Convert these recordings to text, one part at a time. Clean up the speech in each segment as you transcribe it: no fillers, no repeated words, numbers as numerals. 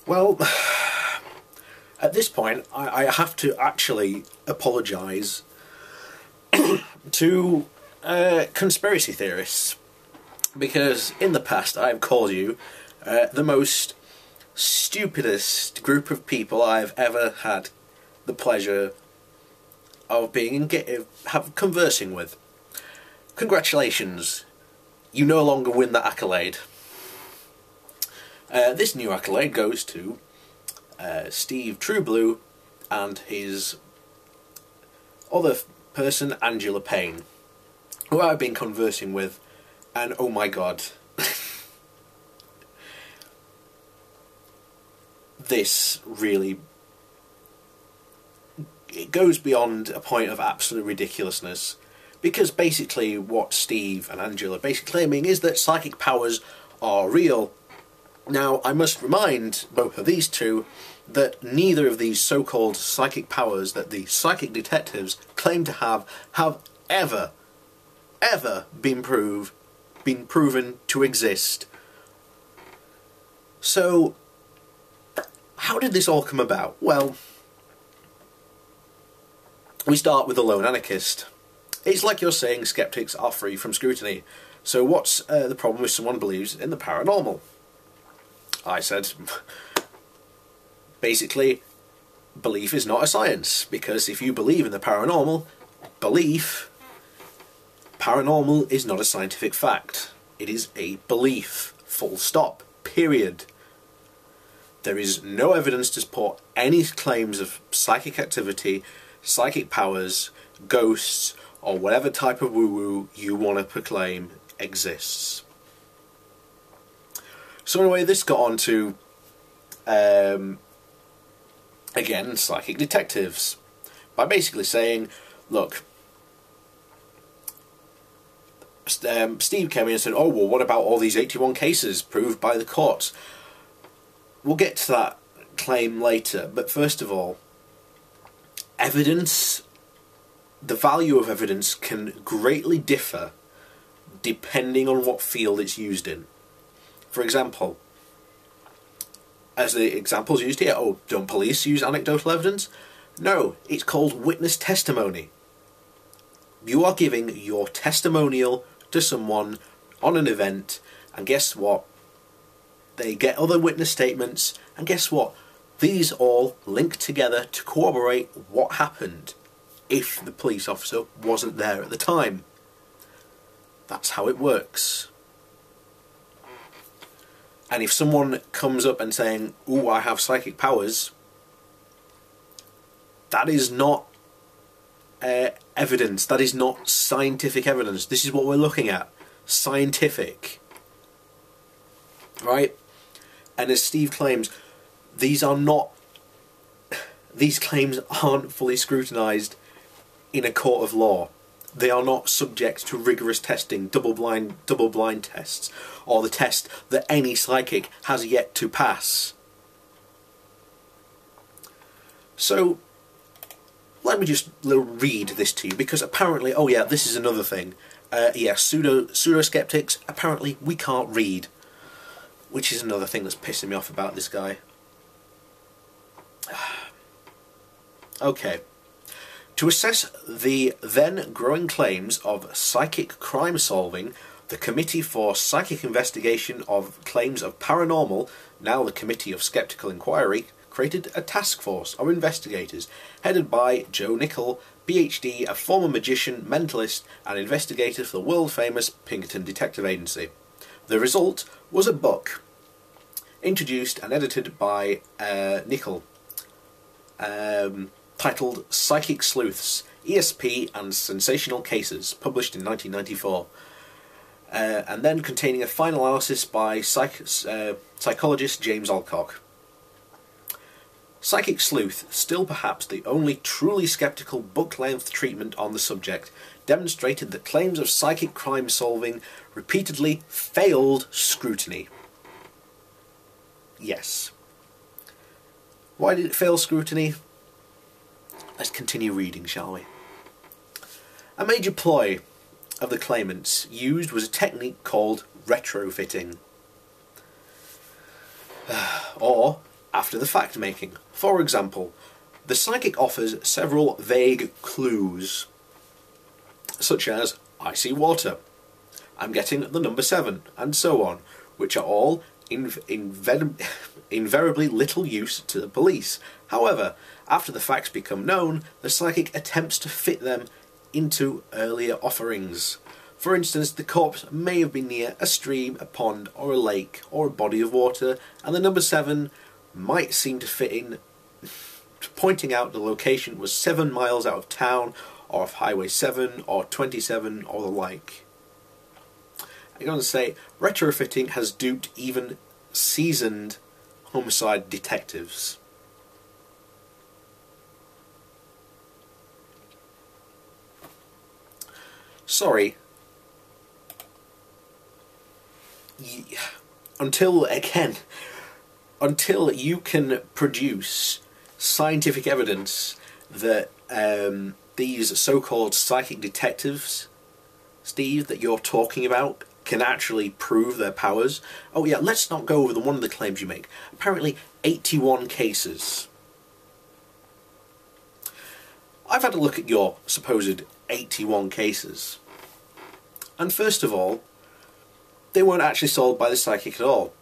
Well, at this point, I have to actually apologise to conspiracy theorists, because in the past I have called you the most stupidest group of people I've ever had the pleasure of conversing with. Congratulations, you no longer win that accolade. This new accolade goes to Steve Trueblue and his other person, Angela Payne, who I've been conversing with, and oh my god, this really, it goes beyond a point of absolute ridiculousness, because basically what Steve and Angela are basically claiming is that psychic powers are real. Now, I must remind both of these two that neither of these so-called psychic powers that the psychic detectives claim to have ever been proven to exist. So, how did this all come about? Well, we start with the lone anarchist. It's like you're saying skeptics are free from scrutiny. So what's the problem if someone believes in the paranormal? I said, basically, belief is not a science, because if you believe in the paranormal, paranormal is not a scientific fact. It is a belief, full stop, period. There is no evidence to support any claims of psychic activity, psychic powers, ghosts, or whatever type of woo-woo you want to proclaim exists. So anyway, this got on to, again, psychic detectives, by basically saying, look, Steve came in and said, oh, well, what about all these 81 cases proved by the courts? We'll get to that claim later, but first of all, evidence, the value of evidence can greatly differ depending on what field it's used in. For example, as the examples used here, oh, don't police use anecdotal evidence? No, it's called witness testimony. You are giving your testimonial to someone on an event, and guess what? They get other witness statements, and guess what? These all link together to corroborate what happened if the police officer wasn't there at the time. That's how it works. And if someone comes up and saying, ooh, I have psychic powers, that is not evidence, that is not scientific evidence. This is what we're looking at. Scientific. Right? And as Steve claims, these claims aren't fully scrutinised in a court of law. They are not subject to rigorous testing, double-blind tests, or the test that any psychic has yet to pass. So, let me just read this to you, because apparently, oh yeah, this is another thing. Yeah, pseudo-skeptics, apparently we can't read. Which is another thing that's pissing me off about this guy. Okay. To assess the then growing claims of psychic crime solving, the Committee for Psychic Investigation of Claims of Paranormal, now the Committee of Skeptical Inquiry, created a task force of investigators headed by Joe Nickell, PhD, a former magician, mentalist and investigator for the world-famous Pinkerton Detective Agency. The result was a book, introduced and edited by Nickell, titled Psychic Sleuths, ESP and Sensational Cases, published in 1994, and then containing a final analysis by psychologist James Alcock. Psychic Sleuth, still perhaps the only truly skeptical book-length treatment on the subject, demonstrated that claims of psychic crime solving repeatedly failed scrutiny. Yes. Why did it fail scrutiny? Let's continue reading, shall we? A major ploy of the claimants used was a technique called retrofitting, or, after the fact making. For example, the psychic offers several vague clues, such as, I see water, I'm getting the number 7, and so on, which are all invariably little use to the police. However, after the facts become known, the psychic attempts to fit them into earlier offerings. For instance, the corpse may have been near a stream, a pond, or a lake, or a body of water, and the number 7 might seem to fit in, pointing out the location was 7 miles out of town, or off Highway 7, or 27, or the like. I'm going to say, retrofitting has duped even seasoned homicide detectives. Sorry. Until you can produce scientific evidence that these so-called psychic detectives, Steve, that you're talking about, can actually prove their powers. Oh yeah, let's not go over one of the claims you make. Apparently 81 cases. I've had a look at your supposed 81 cases. And first of all, they weren't actually solved by the psychic at all.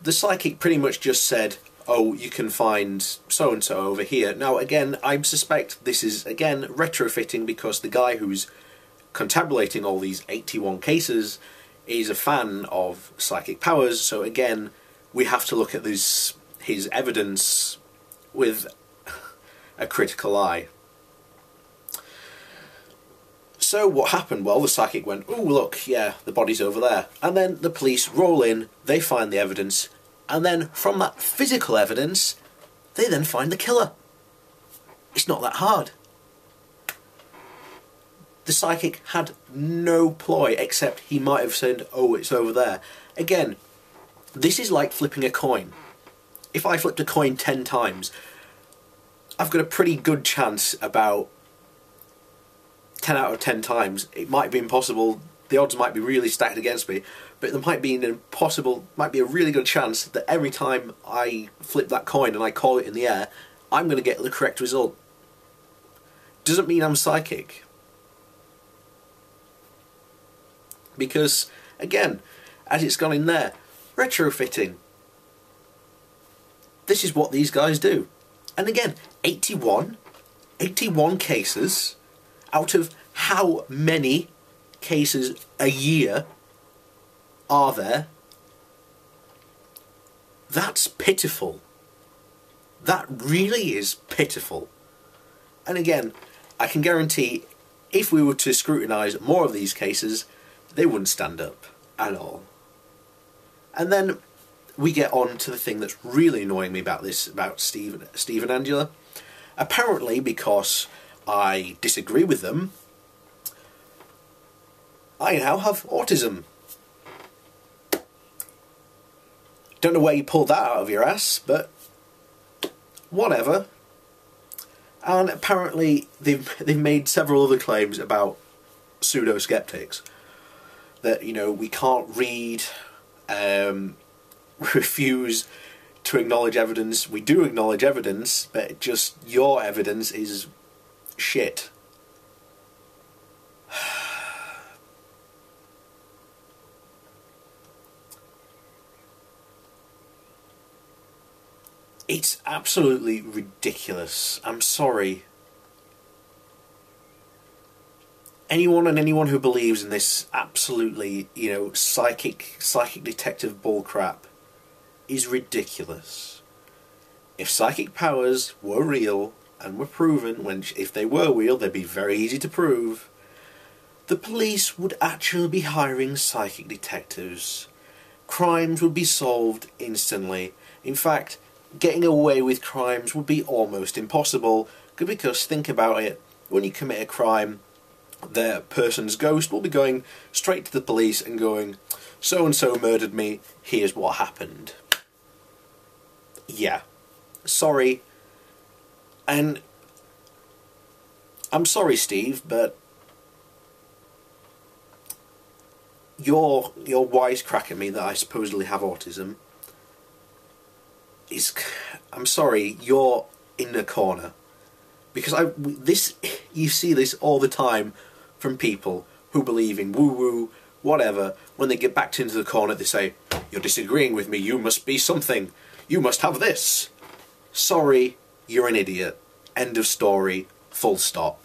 The psychic pretty much just said, oh, you can find so-and-so over here. Now again, I suspect this is, again, retrofitting, because the guy who's contabulating all these 81 cases is a fan of psychic powers, so again, we have to look at his evidence with a critical eye. So what happened? Well, the psychic went, oh look, yeah, the body's over there. And then the police roll in, they find the evidence, and then from that physical evidence, they then find the killer. It's not that hard. The psychic had no ploy, except he might have said, oh, it's over there. Again, this is like flipping a coin. If I flipped a coin 10 times, I've got a pretty good chance, about 10 out of 10 times. It might be impossible, the odds might be really stacked against me, but there might be a really good chance that every time I flip that coin and I call it in the air, I'm going to get the correct result. Doesn't mean I'm psychic. Because, again, as it's gone in there, retrofitting. This is what these guys do. And again, 81 cases, out of how many cases a year are there? That's pitiful. That really is pitiful. And again, I can guarantee, if we were to scrutinise more of these cases, they wouldn't stand up at all. And then we get on to the thing that's really annoying me about this, about Steve and Angela. Apparently, because I disagree with them, I now have autism. Don't know where you pulled that out of your ass, but whatever. And apparently they've made several other claims about pseudo-skeptics. That, you know, we can't read, refuse to acknowledge evidence. We do acknowledge evidence, but just your evidence is shit. It's absolutely ridiculous. I'm sorry. Anyone who believes in this absolutely, you know, psychic detective bullcrap is ridiculous. If psychic powers were real and were proven, if they were real, they'd be very easy to prove, the police would actually be hiring psychic detectives. Crimes would be solved instantly. In fact, getting away with crimes would be almost impossible, because think about it, when you commit a crime, the person's ghost will be going straight to the police and going, so and so murdered me, here's what happened. Yeah, sorry. And I'm sorry, Steve, but your wisecrack at me that I supposedly have autism I'm sorry, you're in a corner. Because you see this all the time from people who believe in woo-woo, whatever. When they get backed into the corner, they say, "You're disagreeing with me, you must be something. You must have this." Sorry, you're an idiot. End of story. Full stop.